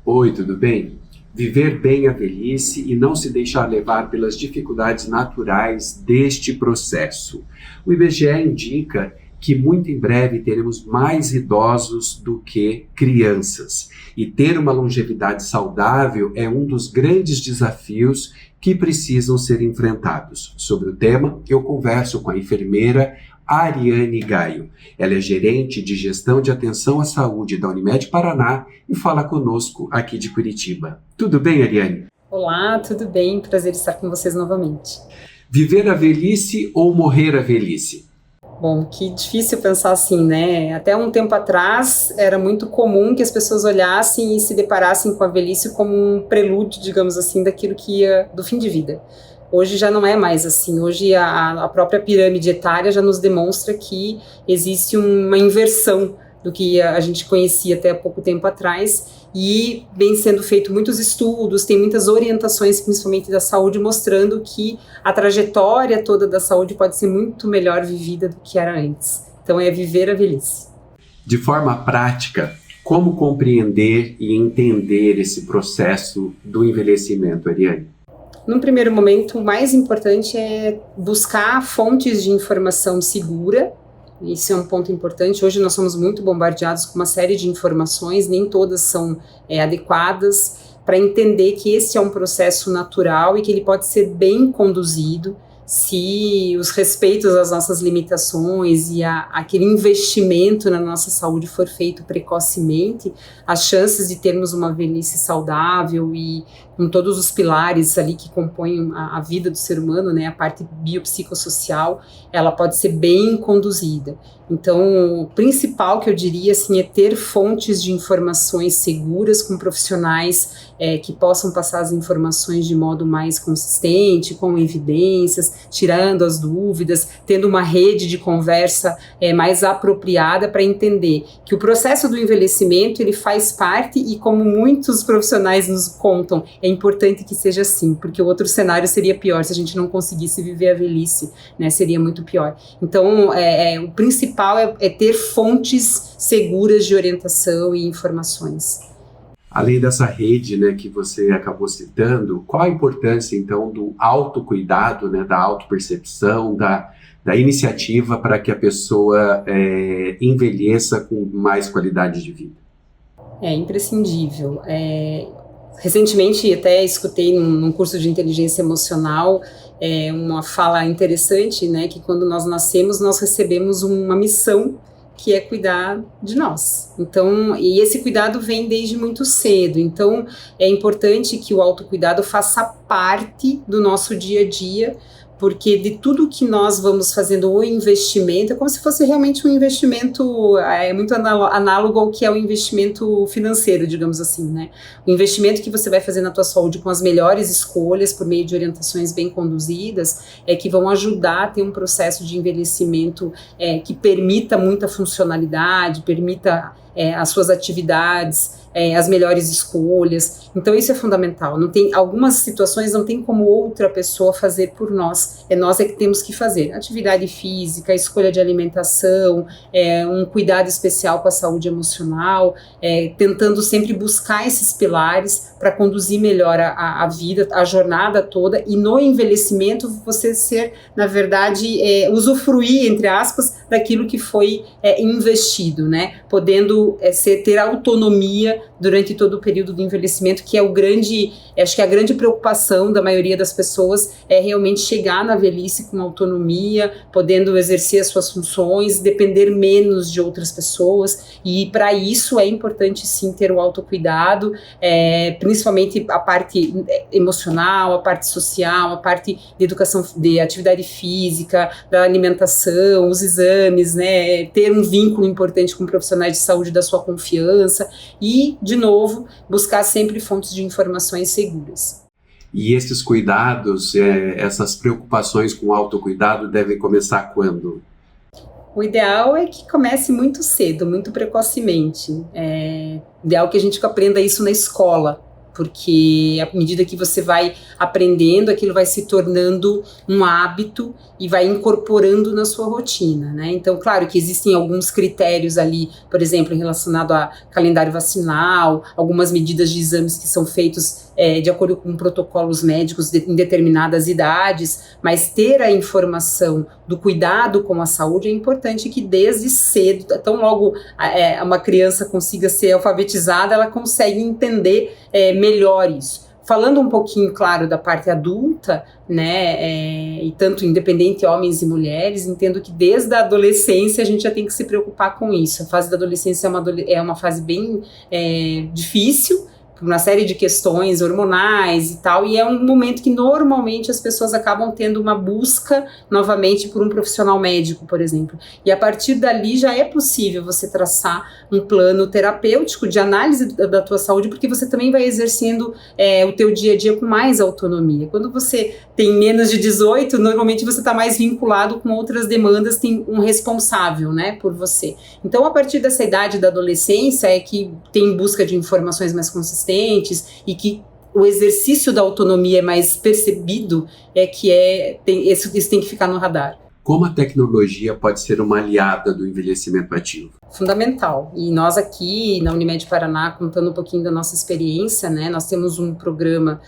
Oi, tudo bem? Viver bem a velhice e não se deixar levar pelas dificuldades naturais deste processo. O IBGE indica que muito em breve teremos mais idosos do que crianças. E ter uma longevidade saudável é um dos grandes desafios que precisam ser enfrentados. Sobre o tema, eu converso com a enfermeira Ariane Gaio. Ela é gerente de gestão de atenção à saúde da Unimed Paraná e fala conosco aqui de Curitiba. Tudo bem, Ariane? Olá, tudo bem? Prazer estar com vocês novamente. Viver a velhice ou morrer a velhice? Bom, que difícil pensar assim, né? Até um tempo atrás era muito comum que as pessoas olhassem e se deparassem com a velhice como um prelúdio, digamos assim, daquilo que ia do fim de vida. Hoje já não é mais assim. Hoje a própria pirâmide etária já nos demonstra que existe uma inversão do que a gente conhecia até há pouco tempo atrás, e vem sendo feito muitos estudos, tem muitas orientações, principalmente da saúde, mostrando que a trajetória toda da saúde pode ser muito melhor vivida do que era antes. Então é viver a velhice. De forma prática, como compreender e entender esse processo do envelhecimento, Ariane? Num primeiro momento, o mais importante é buscar fontes de informação segura. Isso é um ponto importante. Hoje nós somos muito bombardeados com uma série de informações, nem todas são adequadas, para entender que esse é um processo natural e que ele pode ser bem conduzido se os respeitos às nossas limitações e aquele investimento na nossa saúde for feito precocemente. As chances de termos uma velhice saudável e com todos os pilares ali que compõem a vida do ser humano, né, a parte biopsicossocial, ela pode ser bem conduzida. Então, o principal que eu diria assim, é ter fontes de informações seguras com profissionais que possam passar as informações de modo mais consistente, com evidências, tirando as dúvidas, tendo uma rede de conversa mais apropriada para entender que o processo do envelhecimento ele faz parte, e como muitos profissionais nos contam, é importante que seja assim, porque o outro cenário seria pior se a gente não conseguisse viver a velhice, né? Seria muito pior. Então, o principal é ter fontes seguras de orientação e informações. Além dessa rede, né, que você acabou citando, qual a importância, então, do autocuidado, né, da autopercepção, da iniciativa para que a pessoa envelheça com mais qualidade de vida? É imprescindível. Recentemente, até escutei num curso de inteligência emocional uma fala interessante, né, que quando nós nascemos, nós recebemos uma missão, que é cuidar de nós. Então, e esse cuidado vem desde muito cedo. Então, é importante que o autocuidado faça parte do nosso dia a dia, porque de tudo que nós vamos fazendo o investimento, é como se fosse realmente um investimento, muito análogo ao que é o investimento financeiro, digamos assim, né? O investimento que você vai fazer na tua saúde com as melhores escolhas, por meio de orientações bem conduzidas, que vão ajudar a ter um processo de envelhecimento que permita muita funcionalidade, permita as suas atividades, as melhores escolhas. Então isso é fundamental. Algumas situações não tem como outra pessoa fazer por nós. Nós que temos que fazer. Atividade física, escolha de alimentação, um cuidado especial com a saúde emocional, tentando sempre buscar esses pilares para conduzir melhor a vida, a jornada toda, e no envelhecimento você ser, na verdade, usufruir, entre aspas, daquilo que foi investido, né? Podendo ter autonomia durante todo o período do envelhecimento, que é acho que a grande preocupação da maioria das pessoas é realmente chegar na velhice com autonomia, podendo exercer as suas funções, depender menos de outras pessoas, e para isso é importante sim ter o autocuidado, principalmente a parte emocional, a parte social, a parte de educação, de atividade física, da alimentação, os exames, né, ter um vínculo importante com profissionais de saúde da sua confiança e, de novo, buscar sempre fontes de informações seguras. E esses cuidados, essas preocupações com o autocuidado devem começar quando? O ideal é que comece muito cedo, muito precocemente. É ideal que a gente aprenda isso na escola, porque à medida que você vai aprendendo, aquilo vai se tornando um hábito e vai incorporando na sua rotina, né? Então, claro que existem alguns critérios ali, por exemplo, relacionado a calendário vacinal, algumas medidas de exames que são feitos de acordo com protocolos médicos em determinadas idades, mas ter a informação do cuidado com a saúde é importante que desde cedo, tão logo uma criança consiga ser alfabetizada, ela consegue entender melhor isso. Falando um pouquinho, claro, da parte adulta, né, e tanto independente homens e mulheres, entendo que desde a adolescência a gente já tem que se preocupar com isso. A fase da adolescência é uma fase bem difícil, por uma série de questões hormonais e tal, e é um momento que normalmente as pessoas acabam tendo uma busca novamente por um profissional médico, por exemplo. E a partir dali já é possível você traçar um plano terapêutico de análise da tua saúde, porque você também vai exercendo o teu dia a dia com mais autonomia. Quando você tem menos de 18, normalmente você está mais vinculado com outras demandas, tem um responsável, né, por você. Então, a partir dessa idade da adolescência é que tem busca de informações mais consistentes e que o exercício da autonomia é mais percebido, isso tem que ficar no radar. Como a tecnologia pode ser uma aliada do envelhecimento ativo? Fundamental. E nós aqui na Unimed Paraná, contando um pouquinho da nossa experiência, né, nós temos um programa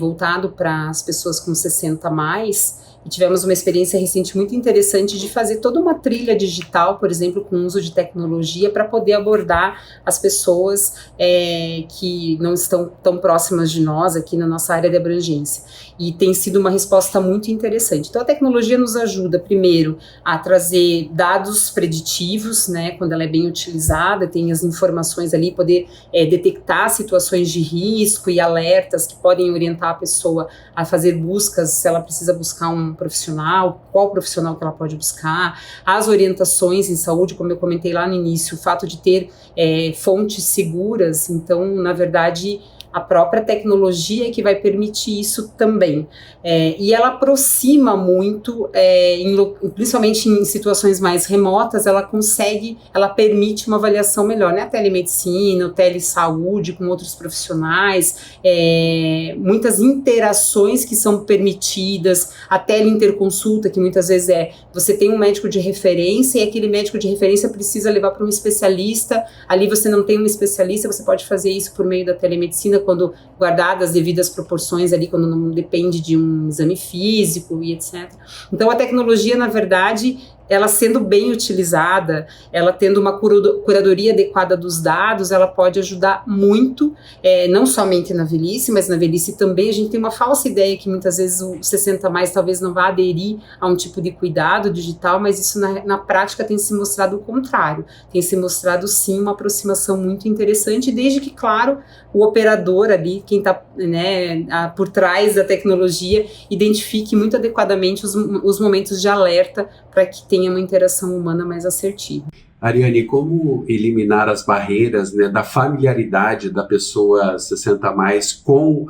voltado para as pessoas com 60 a mais, e tivemos uma experiência recente muito interessante de fazer toda uma trilha digital, por exemplo, com uso de tecnologia para poder abordar as pessoas que não estão tão próximas de nós aqui na nossa área de abrangência. E tem sido uma resposta muito interessante. Então a tecnologia nos ajuda, primeiro, a trazer dados preditivos, né, quando ela é bem utilizada, tem as informações ali, poder detectar situações de risco e alertas que podem orientar a pessoa a fazer buscas, se ela precisa buscar um profissional, qual profissional que ela pode buscar, as orientações em saúde, como eu comentei lá no início, o fato de ter fontes seguras. Então, na verdade, a própria tecnologia é que vai permitir isso também. E ela aproxima muito, principalmente em situações mais remotas, ela permite uma avaliação melhor, né? A telemedicina, o telesaúde com outros profissionais, muitas interações que são permitidas, a teleinterconsulta, que muitas vezes você tem um médico de referência e aquele médico de referência precisa levar para um especialista, ali você não tem um especialista, você pode fazer isso por meio da telemedicina, quando guardadas as devidas proporções ali, quando não depende de um exame físico e etc. Então a tecnologia, na verdade, ela sendo bem utilizada, ela tendo uma curadoria adequada dos dados, ela pode ajudar muito, não somente na velhice, mas na velhice também. A gente tem uma falsa ideia que muitas vezes o 60 a mais talvez não vá aderir a um tipo de cuidado digital, mas isso na prática tem se mostrado o contrário, tem se mostrado sim uma aproximação muito interessante, desde que, claro, o operador ali, quem está por trás da tecnologia, identifique muito adequadamente os momentos de alerta para que tenha uma interação humana mais assertiva. Ariane, como eliminar as barreiras, né, da familiaridade da pessoa 60 a mais com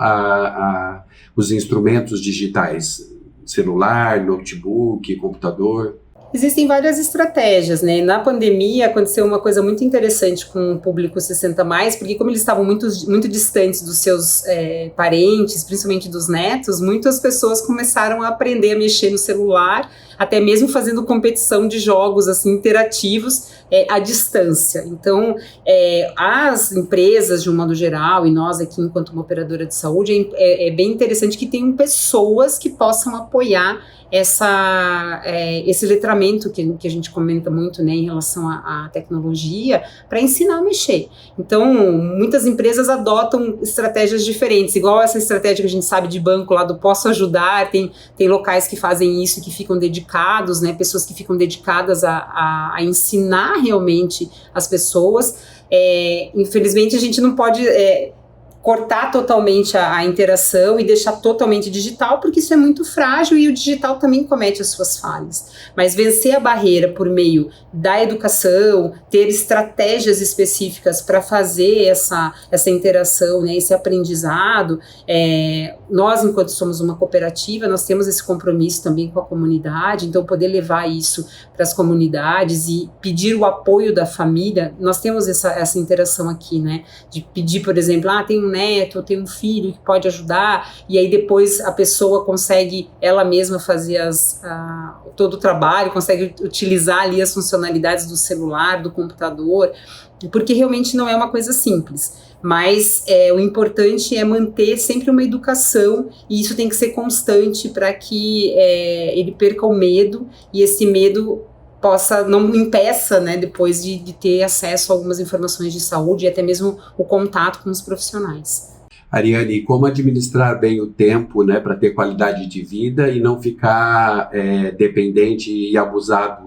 os instrumentos digitais? Celular, notebook, computador? Existem várias estratégias, né? Na pandemia aconteceu uma coisa muito interessante com o público 60 mais, porque como eles estavam muito, muito distantes dos seus parentes, principalmente dos netos, muitas pessoas começaram a aprender a mexer no celular, até mesmo fazendo competição de jogos assim interativos à distância. Então, as empresas, de um modo geral, e nós aqui enquanto uma operadora de saúde, é bem interessante que tenham pessoas que possam apoiar esse letramento que a gente comenta muito, né, em relação à tecnologia, para ensinar a mexer. Então, muitas empresas adotam estratégias diferentes, igual essa estratégia que a gente sabe de banco lá do Posso Ajudar, tem locais que fazem isso, que ficam dedicados, né, pessoas que ficam dedicadas a ensinar realmente as pessoas. Infelizmente, a gente não pode cortar totalmente a interação e deixar totalmente digital, porque isso é muito frágil e o digital também comete as suas falhas. Mas vencer a barreira por meio da educação, ter estratégias específicas para fazer essa interação, né, esse aprendizado, nós, enquanto somos uma cooperativa, nós temos esse compromisso também com a comunidade, então poder levar isso para as comunidades e pedir o apoio da família. Nós temos essa interação aqui, né, de pedir, por exemplo, tem um neto, eu tenho um filho que pode ajudar, e aí depois a pessoa consegue ela mesma fazer todo o trabalho, consegue utilizar ali as funcionalidades do celular, do computador, porque realmente não é uma coisa simples. Mas o importante é manter sempre uma educação, e isso tem que ser constante para que ele perca o medo, e esse medo não impeça, né, depois de ter acesso a algumas informações de saúde e até mesmo o contato com os profissionais. Ariane, como administrar bem o tempo, né, para ter qualidade de vida e não ficar dependente e abusar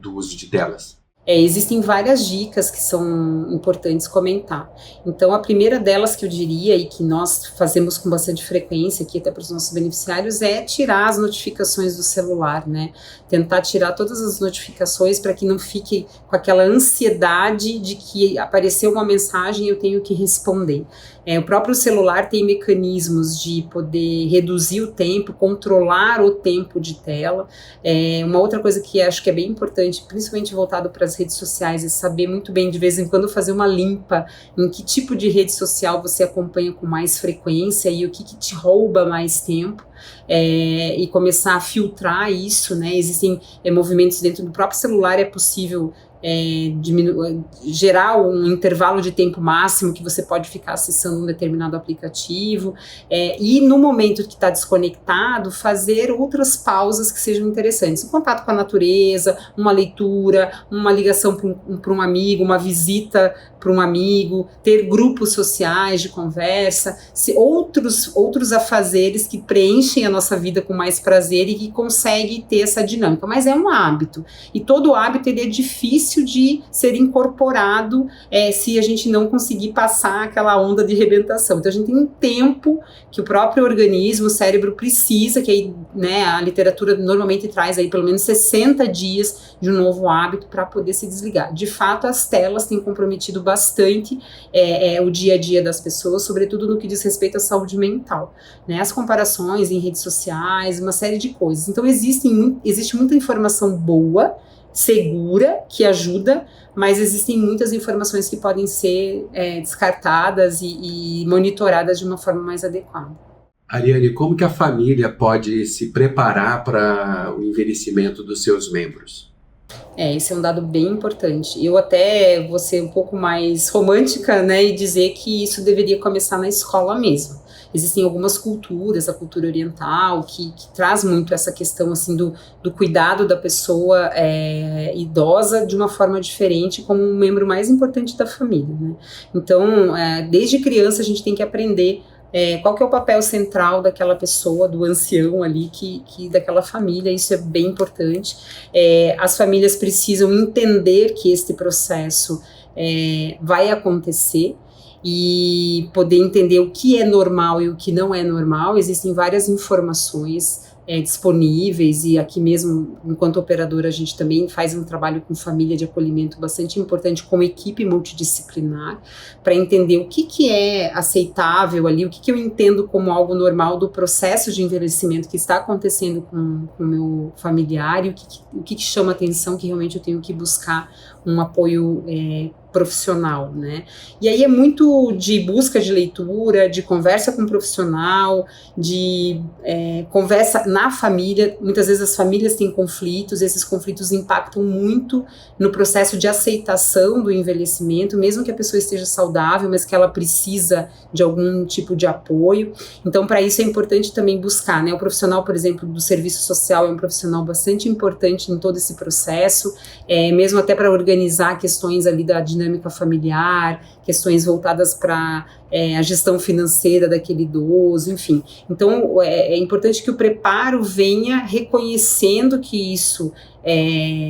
do uso de telas? Existem várias dicas que são importantes comentar. Então, a primeira delas que eu diria, e que nós fazemos com bastante frequência aqui até para os nossos beneficiários, é tirar as notificações do celular, né? Tentar tirar todas as notificações para que não fique com aquela ansiedade de que apareceu uma mensagem e eu tenho que responder. O próprio celular tem mecanismos de poder reduzir o tempo, controlar o tempo de tela. Uma outra coisa que acho que é bem importante, principalmente voltado para as redes sociais, é saber muito bem, de vez em quando, fazer uma limpa em que tipo de rede social você acompanha com mais frequência e o que te rouba mais tempo. E começar a filtrar isso, né? Existem movimentos dentro do próprio celular, é possível gerar um intervalo de tempo máximo que você pode ficar acessando um determinado aplicativo, e no momento que está desconectado, fazer outras pausas que sejam interessantes, um contato com a natureza, uma leitura, uma ligação para um amigo, uma visita para um amigo, ter grupos sociais de conversa, outros afazeres que preenchem a nossa vida com mais prazer e que conseguem ter essa dinâmica, mas é um hábito, e todo hábito ele é difícil de ser incorporado se a gente não conseguir passar aquela onda de rebentação. Então a gente tem um tempo que o próprio organismo, o cérebro precisa, que aí, né, a literatura normalmente traz aí pelo menos 60 dias de um novo hábito para poder se desligar. De fato, as telas têm comprometido bastante o dia a dia das pessoas, sobretudo no que diz respeito à saúde mental, né? As comparações em redes sociais, uma série de coisas. Então existe muita informação boa, segura, que ajuda, mas existem muitas informações que podem ser descartadas e monitoradas de uma forma mais adequada. Ariane, como que a família pode se preparar para o envelhecimento dos seus membros? Esse é um dado bem importante. Eu até vou ser um pouco mais romântica, né, e dizer que isso deveria começar na escola mesmo. Existem algumas culturas, a cultura oriental, que traz muito essa questão assim, do cuidado da pessoa idosa de uma forma diferente, como um membro mais importante da família, né? Então, desde criança a gente tem que aprender qual que é o papel central daquela pessoa, do ancião ali, daquela família. Isso é bem importante. As famílias precisam entender que este processo vai acontecer, e poder entender o que é normal e o que não é normal. Existem várias informações disponíveis, e aqui mesmo, enquanto operadora, a gente também faz um trabalho com família de acolhimento bastante importante, com equipe multidisciplinar, para entender o que é aceitável ali, o que eu entendo como algo normal do processo de envelhecimento que está acontecendo com o meu familiar, e o que chama atenção, que realmente eu tenho que buscar um apoio profissional, né? E aí é muito de busca de leitura, de conversa com um profissional, de conversa na família. Muitas vezes as famílias têm conflitos, esses conflitos impactam muito no processo de aceitação do envelhecimento, mesmo que a pessoa esteja saudável, mas que ela precisa de algum tipo de apoio. Então, para isso é importante também buscar, né? O profissional, por exemplo, do serviço social é um profissional bastante importante em todo esse processo, mesmo até para organizar questões ali da dinâmica familiar, questões voltadas para a gestão financeira daquele idoso, enfim. Então, é importante que o preparo venha reconhecendo que isso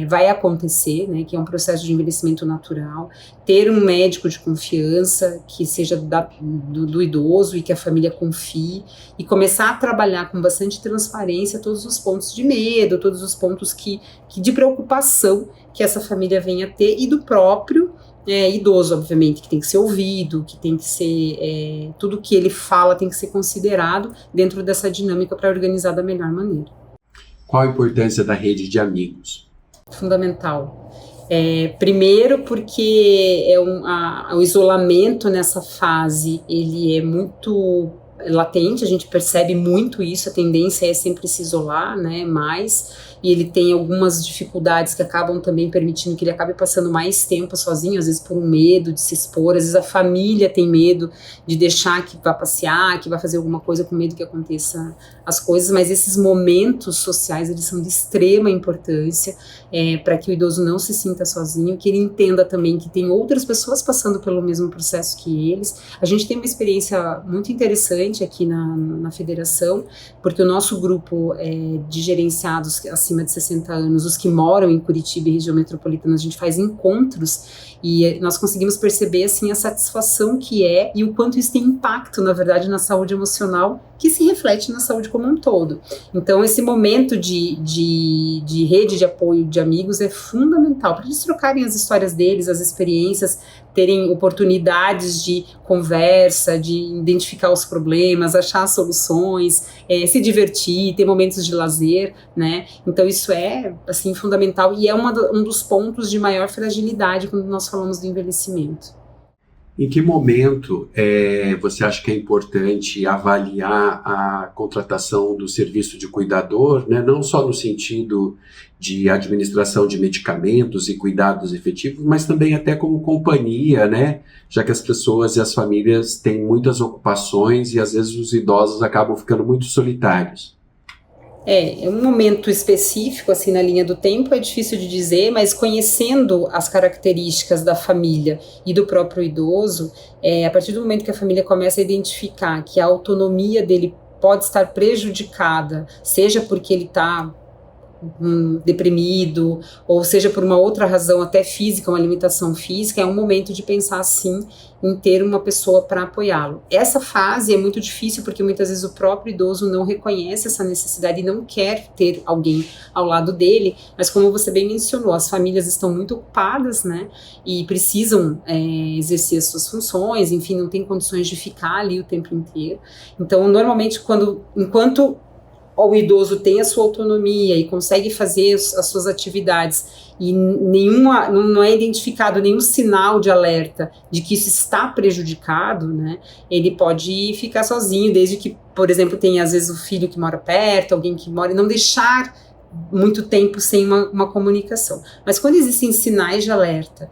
vai acontecer, né, que é um processo de envelhecimento natural, ter um médico de confiança que seja do idoso e que a família confie, e começar a trabalhar com bastante transparência todos os pontos de medo, todos os pontos de preocupação que essa família venha a ter, e do próprio idoso, obviamente, que tem que ser ouvido, que tem que ser, tudo que ele fala tem que ser considerado dentro dessa dinâmica para organizar da melhor maneira. Qual a importância da rede de amigos? Fundamental. Primeiro porque o isolamento nessa fase, ele é muito latente, a gente percebe muito isso, a tendência é sempre se isolar, né, e ele tem algumas dificuldades que acabam também permitindo que ele acabe passando mais tempo sozinho, às vezes por um medo de se expor, às vezes a família tem medo de deixar que vá passear, que vá fazer alguma coisa com medo que aconteça as coisas, mas esses momentos sociais, eles são de extrema importância, para que o idoso não se sinta sozinho, que ele entenda também que tem outras pessoas passando pelo mesmo processo que eles. A gente tem uma experiência muito interessante aqui na federação, porque o nosso grupo de gerenciados acima de 60 anos, os que moram em Curitiba e região metropolitana, a gente faz encontros e nós conseguimos perceber assim a satisfação que e o quanto isso tem impacto, na verdade, na saúde emocional, que se reflete na saúde como um todo. Então, esse momento de rede de apoio de amigos é fundamental para eles trocarem as histórias deles, as experiências, terem oportunidades de conversa, de identificar os problemas, achar soluções, se divertir, ter momentos de lazer, né? Então isso é, assim, fundamental e é um dos pontos de maior fragilidade quando nós falamos do envelhecimento. Em que momento você acha que é importante avaliar a contratação do serviço de cuidador, né? Não só no sentido de administração de medicamentos e cuidados efetivos, mas também até como companhia, né? Já que as pessoas e as famílias têm muitas ocupações e às vezes os idosos acabam ficando muito solitários. É um momento específico, assim, na linha do tempo, é difícil de dizer, mas conhecendo as características da família e do próprio idoso, a partir do momento que a família começa a identificar que a autonomia dele pode estar prejudicada, seja porque ele está deprimido, ou seja por uma outra razão até física, uma limitação física, é um momento de pensar sim em ter uma pessoa para apoiá-lo. Essa fase é muito difícil porque muitas vezes o próprio idoso não reconhece essa necessidade e não quer ter alguém ao lado dele, mas como você bem mencionou, as famílias estão muito ocupadas, né, e precisam exercer as suas funções, enfim, não tem condições de ficar ali o tempo inteiro. Então, normalmente, enquanto o idoso tem a sua autonomia e consegue fazer as suas atividades e não é identificado nenhum sinal de alerta de que isso está prejudicado, né, ele pode ficar sozinho, desde que, por exemplo, tem às vezes o filho que mora perto, alguém que mora, e não deixar muito tempo sem uma comunicação. Mas quando existem sinais de alerta,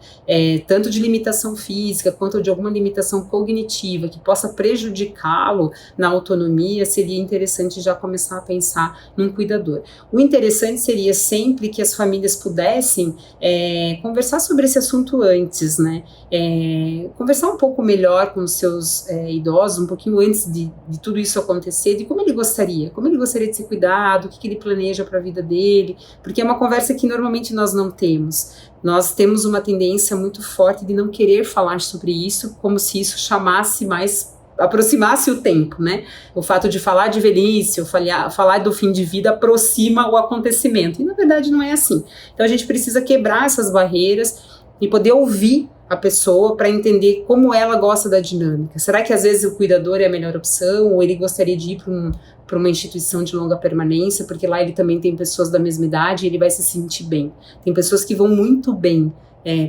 tanto de limitação física quanto de alguma limitação cognitiva que possa prejudicá-lo na autonomia, seria interessante já começar a pensar num cuidador. O interessante seria sempre que as famílias pudessem conversar sobre esse assunto antes, né? Conversar um pouco melhor com os seus idosos, um pouquinho antes de tudo isso acontecer, de como ele gostaria de ser cuidado, o que ele planeja para a vida dele, porque é uma conversa que normalmente nós não temos. Nós temos uma tendência muito forte de não querer falar sobre isso, como se isso aproximasse o tempo, né? O fato de falar de velhice, ou falar do fim de vida aproxima o acontecimento, e na verdade não é assim. Então a gente precisa quebrar essas barreiras e poder ouvir a pessoa para entender como ela gosta da dinâmica. Será que às vezes o cuidador é a melhor opção, ou ele gostaria de ir para uma instituição de longa permanência, porque lá ele também tem pessoas da mesma idade e ele vai se sentir bem. Tem pessoas que vão muito bem,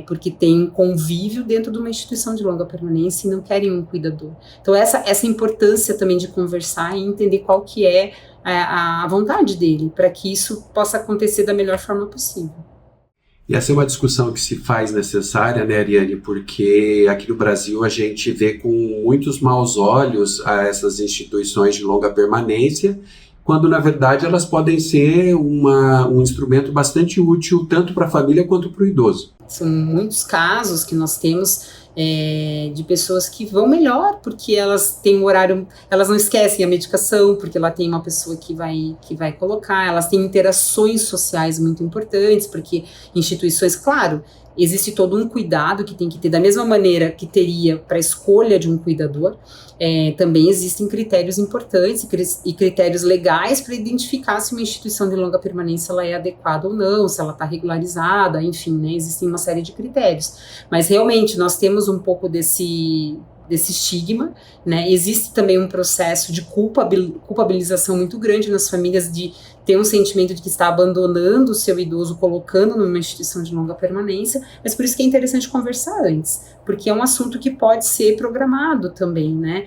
porque tem um convívio dentro de uma instituição de longa permanência e não querem um cuidador. Então essa importância também de conversar e entender qual que é a vontade dele, para que isso possa acontecer da melhor forma possível. E essa é uma discussão que se faz necessária, né, Ariane, porque aqui no Brasil a gente vê com muitos maus olhos a essas instituições de longa permanência, quando na verdade elas podem ser um instrumento bastante útil tanto para a família quanto para o idoso. São muitos casos que nós temos de pessoas que vão melhor, porque elas têm um horário, elas não esquecem a medicação, porque lá tem uma pessoa que vai colocar, elas têm interações sociais muito importantes, porque instituições, claro, existe todo um cuidado que tem que ter, da mesma maneira que teria para a escolha de um cuidador, também existem critérios importantes e critérios legais para identificar se uma instituição de longa permanência ela é adequada ou não, se ela está regularizada, enfim, né, existem uma série de critérios. Mas realmente nós temos um pouco desse estigma, né? Existe também um processo de culpabilização muito grande nas famílias de ter um sentimento de que está abandonando o seu idoso, colocando numa instituição de longa permanência, mas por isso que é interessante conversar antes, porque é um assunto que pode ser programado também, né?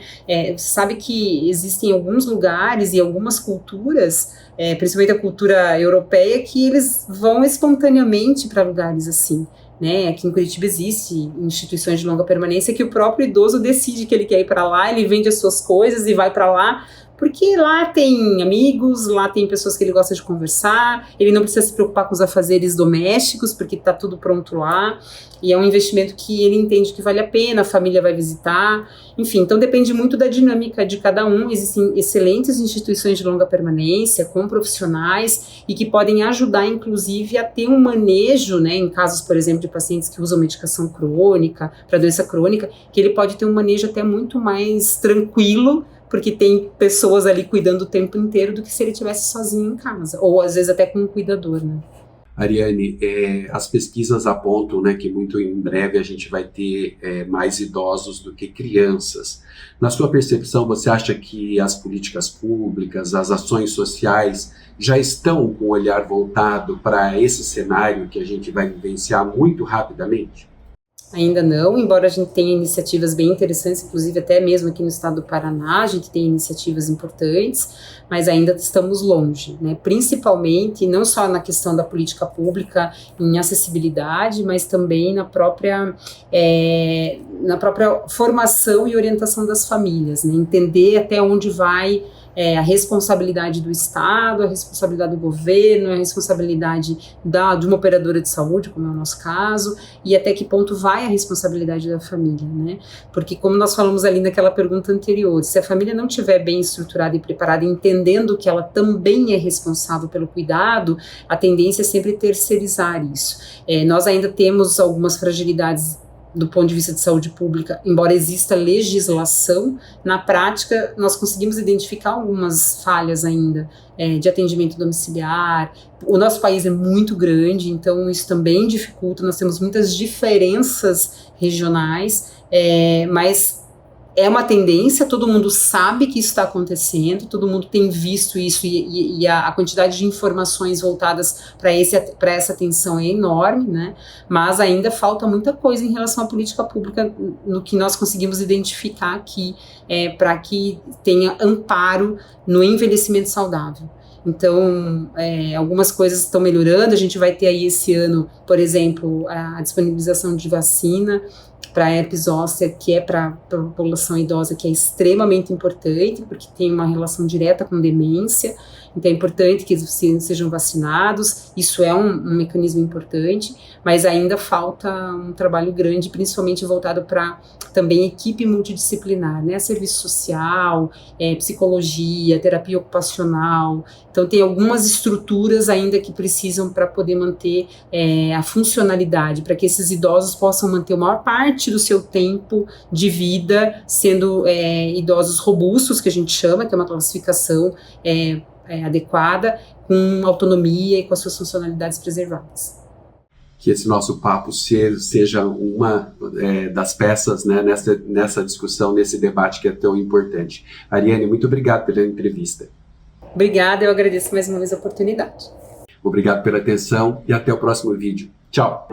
Você sabe que existem alguns lugares e algumas culturas, principalmente a cultura europeia, que eles vão espontaneamente para lugares assim. Né, aqui em Curitiba existe instituições de longa permanência que o próprio idoso decide que ele quer ir para lá, ele vende as suas coisas e vai para lá, porque lá tem amigos, lá tem pessoas que ele gosta de conversar, ele não precisa se preocupar com os afazeres domésticos, porque está tudo pronto lá, e é um investimento que ele entende que vale a pena, a família vai visitar, enfim, então depende muito da dinâmica de cada um. Existem excelentes instituições de longa permanência, com profissionais, e que podem ajudar, inclusive, a ter um manejo, né, em casos, por exemplo, de pacientes que usam medicação crônica, para doença crônica, que ele pode ter um manejo até muito mais tranquilo, porque tem pessoas ali cuidando o tempo inteiro do que se ele estivesse sozinho em casa, ou às vezes até com um cuidador, né? Ariane, as pesquisas apontam, né, que muito em breve a gente vai ter mais idosos do que crianças. Na sua percepção, você acha que as políticas públicas, as ações sociais já estão com o olhar voltado para esse cenário que a gente vai vivenciar muito rapidamente? Ainda não, embora a gente tenha iniciativas bem interessantes, inclusive até mesmo aqui no estado do Paraná, a gente tem iniciativas importantes, mas ainda estamos longe, né? Principalmente, não só na questão da política pública em acessibilidade, mas também na própria formação e orientação das famílias, né? Entender até onde vai a responsabilidade do Estado, a responsabilidade do governo, a responsabilidade de uma operadora de saúde, como é o nosso caso, e até que ponto vai a responsabilidade da família, né? Porque como nós falamos ali naquela pergunta anterior, se a família não estiver bem estruturada e preparada, entendendo que ela também é responsável pelo cuidado, a tendência é sempre terceirizar isso. Nós ainda temos algumas fragilidades do ponto de vista de saúde pública, embora exista legislação, na prática nós conseguimos identificar algumas falhas ainda de atendimento domiciliar. O nosso país é muito grande, então isso também dificulta, nós temos muitas diferenças regionais, mas é uma tendência, todo mundo sabe que isso está acontecendo, todo mundo tem visto isso e a quantidade de informações voltadas para essa atenção é enorme, né? Mas ainda falta muita coisa em relação à política pública no que nós conseguimos identificar aqui para que tenha amparo no envelhecimento saudável. Então, algumas coisas estão melhorando, a gente vai ter aí esse ano, por exemplo, a disponibilização de vacina para herpes zoster, que é para a população idosa, que é extremamente importante, porque tem uma relação direta com demência, então é importante que eles sejam vacinados, isso é um mecanismo importante, mas ainda falta um trabalho grande, principalmente voltado para também equipe multidisciplinar, né, serviço social, psicologia, terapia ocupacional, então tem algumas estruturas ainda que precisam para poder manter a funcionalidade, para que esses idosos possam manter a maior parte do seu tempo de vida sendo idosos robustos, que a gente chama, que é uma classificação adequada, com autonomia e com as suas funcionalidades preservadas. Que esse nosso papo seja uma das peças, né, nessa discussão, nesse debate que é tão importante. Ariane, muito obrigado pela entrevista. Obrigada, eu agradeço mais uma vez a oportunidade. Obrigado pela atenção e até o próximo vídeo. Tchau!